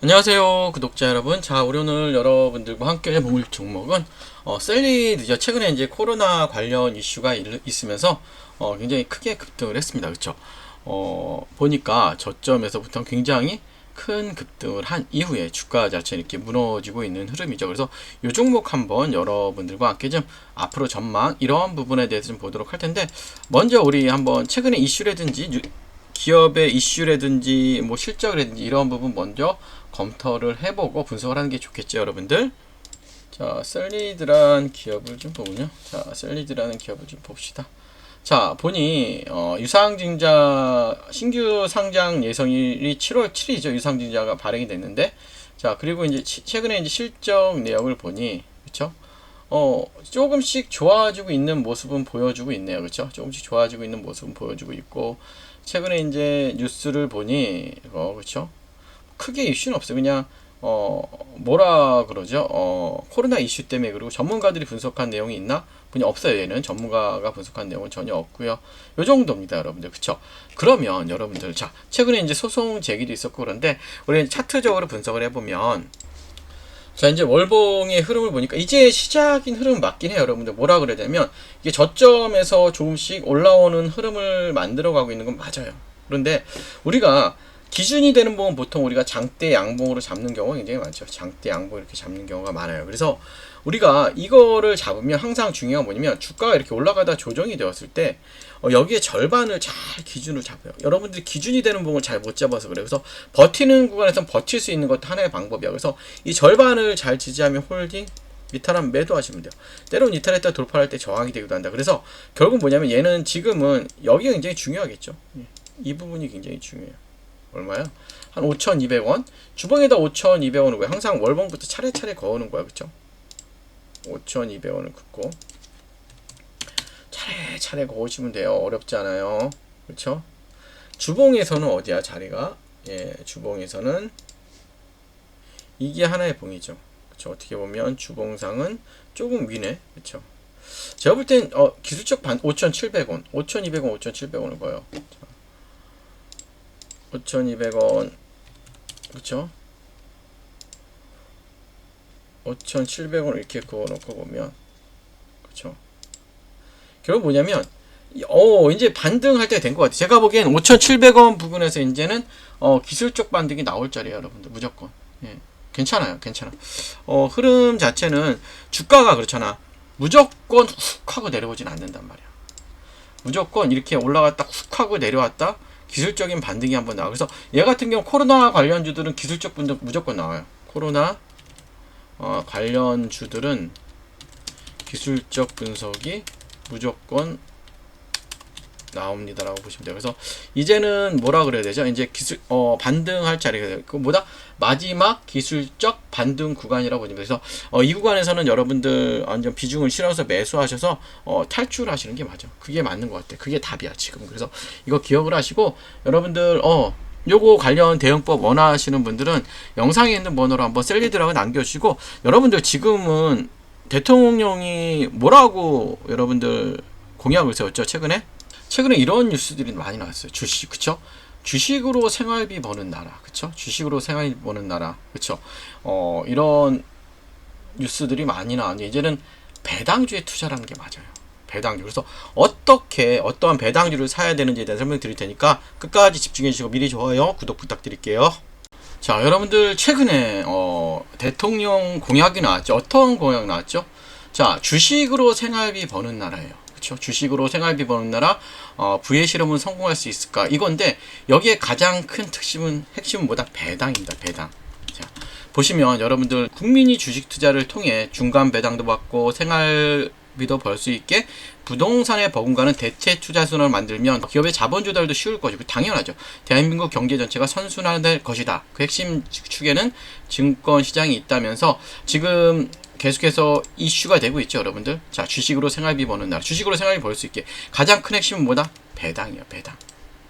안녕하세요 구독자 여러분. 자, 우리 오늘 여러분들과 함께 해볼 종목은 셀리드죠. 최근에 이제 코로나 관련 이슈가 있으면서 굉장히 크게 급등을 했습니다. 그렇죠? 보니까 저점에서부터 굉장히 큰 급등을 한 이후에 주가 자체 이렇게 무너지고 있는 흐름이죠. 그래서 이 종목 한번 여러분들과 함께 좀 앞으로 전망 이런 부분에 대해서 좀 보도록 할 텐데, 먼저 우리 한번 최근에 이슈라든지 기업의 이슈라든지 뭐 실적이라든지 이런 부분 먼저 검토를 해보고 분석을 하는 게 좋겠죠, 여러분들. 자, 셀리드란 기업을 좀 보면요. 자, 셀리드라는 기업을 좀 봅시다. 자, 보니 유상증자 신규 상장 예정일이 7월 7일이죠. 유상증자가 발행이 됐는데, 자, 그리고 이제 최근에 이제 실적 내역을 보니, 그렇죠? 조금씩 좋아지고 있는 모습은 보여주고 있네요. 그렇죠? 조금씩 좋아지고 있는 모습은 보여주고 있고, 최근에 이제 뉴스를 보니, 그렇죠? 크게 이슈는 없어요. 그냥 뭐라 그러죠? 코로나 이슈 때문에. 그리고 전문가들이 분석한 내용이 있나? 그냥 없어요. 얘는 전문가가 분석한 내용은 전혀 없고요. 요 정도입니다, 여러분들. 그쵸? 그러면 여러분들, 자, 최근에 이제 소송 제기도 있었고 그런데 우리 차트적으로 분석을 해보면, 자, 이제 월봉의 흐름을 보니까 이제 시작인 흐름 맞긴 해요, 여러분들. 뭐라 그래야 되냐면, 이게 저점에서 조금씩 올라오는 흐름을 만들어가고 있는 건 맞아요. 그런데 우리가 기준이 되는 부분, 보통 우리가 장대 양봉으로 잡는 경우가 굉장히 많죠. 장대 양봉 이렇게 잡는 경우가 많아요. 그래서 우리가 이거를 잡으면 항상 중요한 건 뭐냐면, 주가가 이렇게 올라가다 조정이 되었을 때 여기에 절반을 잘 기준으로 잡아요. 여러분들이 기준이 되는 부분을 잘 못 잡아서 그래요. 그래서 버티는 구간에서 버틸 수 있는 것도 하나의 방법이야. 그래서 이 절반을 잘 지지하면 홀딩, 이탈하면 매도하시면 돼요. 때로는 이탈했다 돌파할 때 저항이 되기도 한다. 그래서 결국 뭐냐면, 얘는 지금은 여기가 굉장히 중요하겠죠. 이 부분이 굉장히 중요해요. 얼마야? 한 5,200원? 주봉에다 5,200원을 왜 항상 월봉부터 차례차례 거우는 거야. 그쵸? 5,200원을 긋고 차례차례 거우시면 돼요. 어렵지 않아요. 그쵸? 주봉에서는 어디야, 자리가? 예, 주봉에서는 이게 하나의 봉이죠. 그쵸? 어떻게 보면 주봉상은 조금 위네. 그쵸? 제가 볼 땐 기술적 5,700원, 5,200원, 5,700원을 거요. 5,200원, 그쵸? 5,700원 이렇게 그어놓고 보면, 그쵸? 결국 뭐냐면, 이제 반등할 때 된 것 같아요. 제가 보기엔 5,700원 부분에서 이제는 기술적 반등이 나올 자리에요, 여러분들. 무조건. 예. 괜찮아요, 괜찮아. 흐름 자체는 주가가 그렇잖아. 무조건 훅 하고 내려오진 않는단 말이야. 무조건 이렇게 올라갔다 훅 하고 내려왔다 기술적인 반등이 한번 나와. 그래서 얘 같은 경우 코로나 관련주들은 기술적 분석 무조건 나와요. 코로나 관련주들은 기술적 분석이 무조건 나옵니다라고 보시면 돼요. 그래서 이제는 뭐라 그래야 되죠? 이제 기술 반등할 자리가 돼요. 그 뭐다? 마지막 기술적 반등 구간이라고 보시면 돼요. 그래서 이 구간에서는 여러분들 완전 비중을 실어서 매수하셔서 탈출하시는 게 맞아. 그게 맞는 것 같아. 그게 답이야 지금. 그래서 이거 기억을 하시고, 여러분들 요거 관련 대응법 원하시는 분들은 영상에 있는 번호로 한번 셀리드라고 남겨주시고, 여러분들 지금은 대통령이 뭐라고 여러분들 공약을 세웠죠? 최근에 이런 뉴스들이 많이 나왔어요. 주식, 그쵸? 주식으로 생활비 버는 나라, 그쵸? 주식으로 생활비 버는 나라, 그쵸? 이런 뉴스들이 많이 나왔는데, 이제는 배당주에 투자라는 게 맞아요. 배당주. 그래서 어떻게 어떠한 배당주를 사야 되는지에 대한 설명 드릴 테니까 끝까지 집중해 주시고 미리 좋아요, 구독 부탁드릴게요. 자, 여러분들 최근에 대통령 공약이 나왔죠. 어떤 공약 나왔죠? 자, 주식으로 생활비 버는 나라예요. 그렇죠? 주식으로 생활비 버는 나라, 부의 실험은 성공할 수 있을까? 이건데, 여기에 가장 큰 핵심은 뭐다? 배당입니다. 배당. 자, 보시면 여러분들 국민이 주식 투자를 통해 중간 배당도 받고 생활비도 벌 수 있게 부동산에 버금가는 대체 투자 순환을 만들면 기업의 자본 조달도 쉬울 것이고, 당연하죠. 대한민국 경제 전체가 선순환될 것이다. 그 핵심 축에는 증권 시장이 있다면서 지금 계속해서 이슈가 되고 있죠, 여러분들. 자, 주식으로 생활비 버는 나라, 주식으로 생활비 벌 수 있게 가장 큰 핵심은 뭐다? 배당이에요, 배당.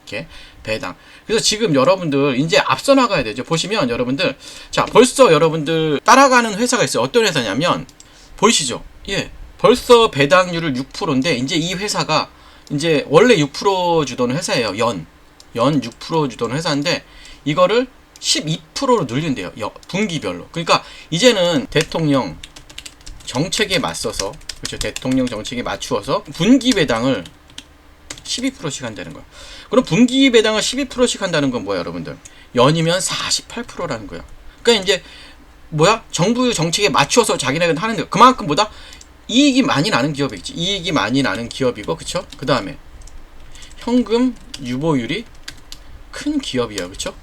이렇게 배당. 그래서 지금 여러분들 이제 앞서 나가야 되죠. 보시면 여러분들, 자, 벌써 여러분들 따라가는 회사가 있어요. 어떤 회사냐면, 보이시죠? 예, 벌써 배당률을 6%인데 이제 이 회사가 이제 원래 6% 주던 회사예요. 연 6% 주던 회사인데, 이거를 12%로 늘린대요. 분기별로. 그러니까 이제는 대통령 정책에 맞서서, 그렇죠? 대통령 정책에 맞추어서 분기 배당을 12%씩 한다는 거야. 그럼 분기 배당을 12%씩 한다는 건 뭐야, 여러분들? 연이면 48%라는 거야. 그러니까 이제 뭐야? 정부 정책에 맞춰서 자기네가 하는데 그만큼 보다 이익이 많이 나는 기업이겠지. 이익이 많이 나는 기업이고, 그쵸? 그 다음에 현금 유보율이 큰 기업이야, 그쵸?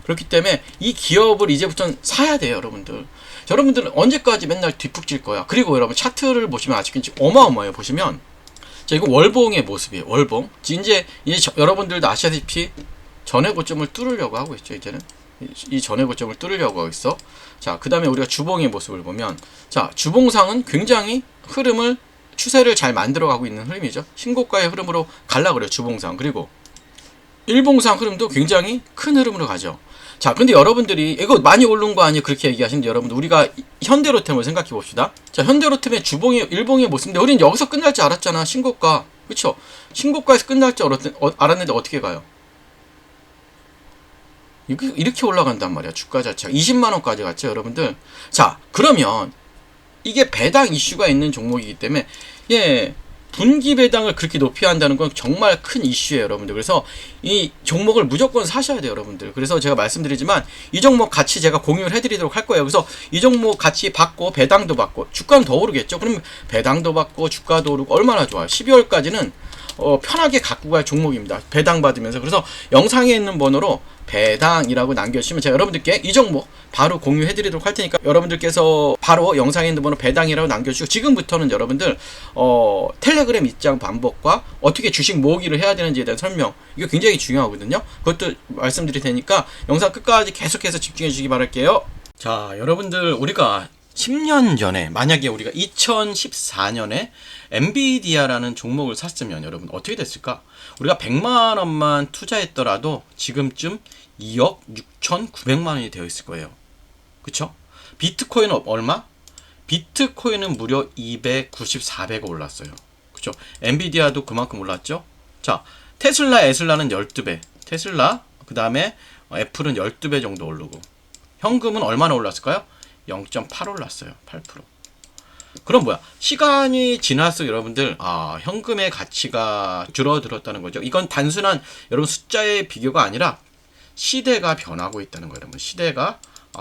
그렇기 때문에 이 기업을 이제부터는 사야 돼요, 여러분들. 여러분들은 언제까지 맨날 뒷북질 거야. 그리고 여러분 차트를 보시면 아직까지 어마어마해요. 보시면 자, 이거 월봉의 모습이에요. 월봉. 이제 여러분들도 아시다시피 전의 고점을 뚫으려고 하고 있죠. 이제는 이 전의 고점을 뚫으려고 하고 있어. 자, 그 다음에 우리가 주봉의 모습을 보면, 자, 주봉상은 굉장히 추세를 잘 만들어가고 있는 흐름이죠. 신고가의 흐름으로 갈라 그래요, 주봉상. 그리고 일봉상 흐름도 굉장히 큰 흐름으로 가죠. 자, 근데 여러분들이 이거 많이 오른 거 아니에요? 그렇게 얘기하시는데, 여러분들 우리가 현대로템을 생각해 봅시다. 자, 현대로템의 주봉의 일봉의 모습인데 우리는 여기서 끝날 줄 알았잖아. 신고가, 그쵸? 신고가에서 끝날 줄 알았는데 어떻게 가요? 이렇게 올라간단 말이야. 주가 자체가 20만원까지 갔죠, 여러분들. 자, 그러면 이게 배당 이슈가 있는 종목이기 때문에, 예, 분기 배당을 그렇게 높이 한다는 건 정말 큰 이슈예요, 여러분들. 그래서 이 종목을 무조건 사셔야 돼요, 여러분들. 그래서 제가 말씀드리지만 이 종목 같이 제가 공유를 해드리도록 할 거예요. 그래서 이 종목 같이 받고 배당도 받고 주가는 더 오르겠죠. 그럼 배당도 받고 주가도 오르고 얼마나 좋아요. 12월까지는 편하게 갖고 갈 종목입니다. 배당 받으면서. 그래서 영상에 있는 번호로 배당이라고 남겨주시면 제가 여러분들께 이 종목 바로 공유해 드리도록 할 테니까 여러분들께서 바로 영상에 있는 번호 배당이라고 남겨주시고, 지금부터는 여러분들 텔레그램 입장 방법과 어떻게 주식 모으기를 해야 되는지에 대한 설명, 이거 굉장히 중요하거든요. 그것도 말씀드릴 테니까 영상 끝까지 계속해서 집중해 주시기 바랄게요. 자, 여러분들 우리가 10년 전에, 만약에 우리가 2014년에 엔비디아라는 종목을 샀으면 여러분 어떻게 됐을까? 우리가 100만원만 투자했더라도 지금쯤 2억 6,900만원이 되어 있을 거예요. 그쵸? 비트코인은 얼마? 비트코인은 무려 290, 400억 올랐어요. 그쵸? 엔비디아도 그만큼 올랐죠? 자, 테슬라, 에슬라는 12배. 테슬라, 그 다음에 애플은 12배 정도 오르고, 현금은 얼마나 올랐을까요? 0.8 올랐어요. 8%. 그럼 뭐야? 시간이 지날수록 여러분들, 현금의 가치가 줄어들었다는 거죠. 이건 단순한 여러분 숫자의 비교가 아니라 시대가 변하고 있다는 거예요. 여러분, 시대가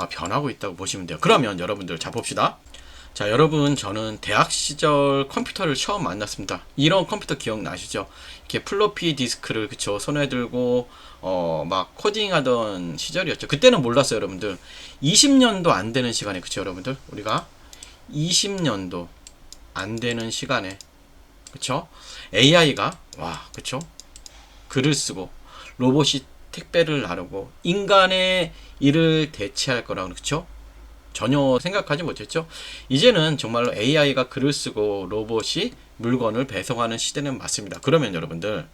변하고 있다고 보시면 돼요. 그러면 여러분들, 자 봅시다. 자, 여러분, 저는 대학 시절 컴퓨터를 처음 만났습니다. 이런 컴퓨터 기억나시죠? 이렇게 플로피 디스크를, 그쵸, 손에 들고 막 코딩하던 시절이었죠. 그때는 몰랐어요, 여러분들. 20년도 안 되는 시간에, 그쵸, 여러분들? 우리가 20년도 안 되는 시간에, 그쵸? AI가, 그쵸? 글을 쓰고, 로봇이 택배를 나르고, 인간의 일을 대체할 거라고, 그쵸? 전혀 생각하지 못했죠. 이제는 정말로 AI가 글을 쓰고 로봇이 물건을 배송하는 시대는 맞습니다. 그러면 여러분들,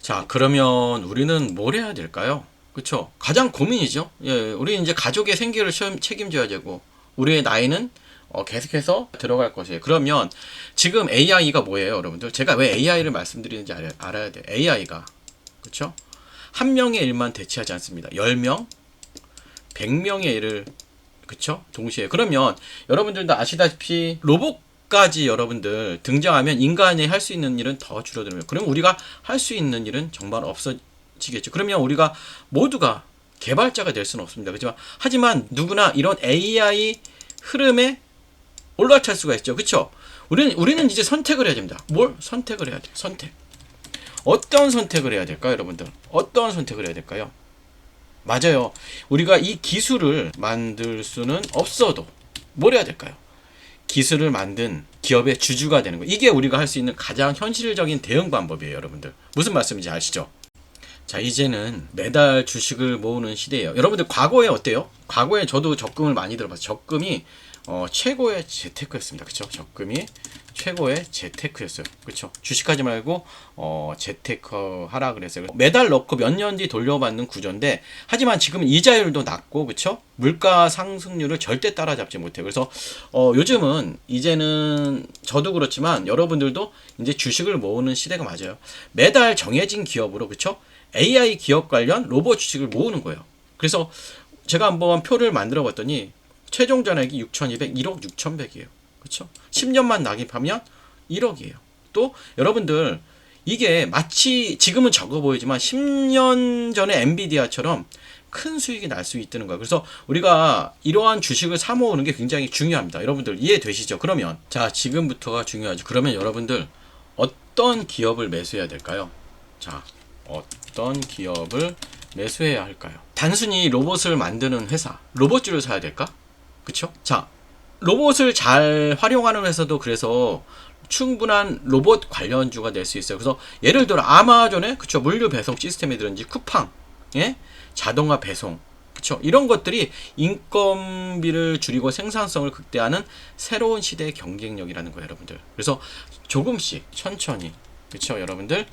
자, 그러면 우리는 뭘 해야 될까요? 그쵸? 가장 고민이죠. 예, 우리 이제 가족의 생계를 책임져야 되고, 우리의 나이는 계속해서 들어갈 것이에요. 그러면 지금 AI가 뭐예요, 여러분들? 제가 왜 AI를 말씀드리는지 알아야 돼요. AI가, 그쵸? 한 명의 일만 대체하지 않습니다. 10명, 100명의 일을, 그쵸? 동시에. 그러면 여러분들도 아시다시피 로봇까지 여러분들 등장하면 인간이 할 수 있는 일은 더 줄어들어요. 그럼 우리가 할 수 있는 일은 정말 없어지겠죠. 그러면 우리가 모두가 개발자가 될 수는 없습니다. 그렇지만 하지만 누구나 이런 AI 흐름에 올라탈 수가 있죠. 그쵸? 우리는 이제 선택을 해야 됩니다. 뭘 선택을 해야 돼요? 선택. 어떤 선택을 해야 될까요, 여러분들? 어떤 선택을 해야 될까요? 맞아요. 우리가 이 기술을 만들 수는 없어도 뭘 해야 될까요? 기술을 만든 기업의 주주가 되는 거. 이게 우리가 할 수 있는 가장 현실적인 대응 방법이에요, 여러분들. 무슨 말씀인지 아시죠? 자, 이제는 매달 주식을 모으는 시대예요. 여러분들 과거에 어때요? 과거에 저도 적금을 많이 들어봤어요. 적금이 최고의 재테크였습니다. 그쵸? 적금이 최고의 재테크였어요. 그쵸? 주식하지 말고 재테크 하라 그랬어요. 매달 넣고 몇 년 뒤 돌려받는 구조인데, 하지만 지금은 이자율도 낮고, 그쵸? 물가 상승률을 절대 따라잡지 못해요. 그래서 요즘은 이제는 저도 그렇지만 여러분들도 이제 주식을 모으는 시대가 맞아요. 매달 정해진 기업으로, 그쵸? AI 기업 관련 로봇 주식을 모으는 거예요. 그래서 제가 한번 표를 만들어 봤더니 최종 잔액이 6,200, 1억 6,100이에요. 그렇죠? 10년만 낙입하면 1억이에요. 또 여러분들 이게 마치 지금은 적어 보이지만 10년 전에 엔비디아처럼 큰 수익이 날 수 있다는 거예요. 그래서 우리가 이러한 주식을 사 모으는 게 굉장히 중요합니다. 여러분들 이해되시죠? 그러면 자, 지금부터가 중요하죠. 그러면 여러분들 어떤 기업을 매수해야 될까요? 자, 어떤 기업을 매수해야 할까요? 단순히 로봇을 만드는 회사, 로봇주를 사야 될까? 그쵸? 자, 로봇을 잘 활용하는 회사도 그래서 충분한 로봇 관련주가 될 수 있어요. 그래서 예를 들어 아마존의 그쵸 물류 배송 시스템이든지 쿠팡, 예? 자동화 배송, 그쵸 이런 것들이 인건비를 줄이고 생산성을 극대화하는 새로운 시대의 경쟁력이라는 거예요, 여러분들. 그래서 조금씩 천천히 그쵸 여러분들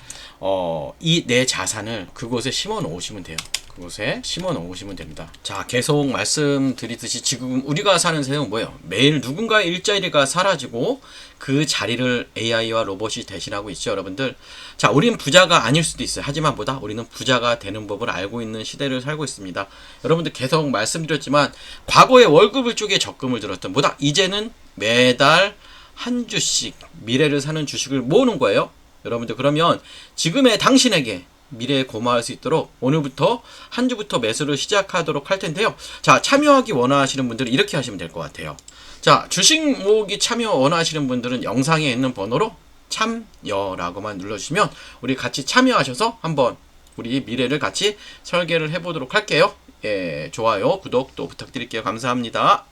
이 내 자산을 그곳에 심어 놓으시면 돼요. 그곳에 심어 놓으시면 됩니다. 자, 계속 말씀드리듯이 지금 우리가 사는 세상은 뭐예요? 매일 누군가의 일자리가 사라지고 그 자리를 AI와 로봇이 대신하고 있죠, 여러분들. 자, 우리는 부자가 아닐 수도 있어요. 하지만 보다 우리는 부자가 되는 법을 알고 있는 시대를 살고 있습니다. 여러분들 계속 말씀드렸지만 과거에 월급을 쪽에 적금을 들었던 보다 이제는 매달 한 주씩 미래를 사는 주식을 모으는 거예요. 여러분들 그러면 지금의 당신에게 미래에 고마울 수 있도록 오늘부터 한 주부터 매수를 시작하도록 할 텐데요. 자, 참여하기 원하시는 분들은 이렇게 하시면 될 것 같아요. 자, 주식 모으기 참여 원하시는 분들은 영상에 있는 번호로 참여라고만 눌러주시면 우리 같이 참여하셔서 한번 우리 미래를 같이 설계를 해보도록 할게요. 예, 좋아요, 구독 또 부탁드릴게요. 감사합니다.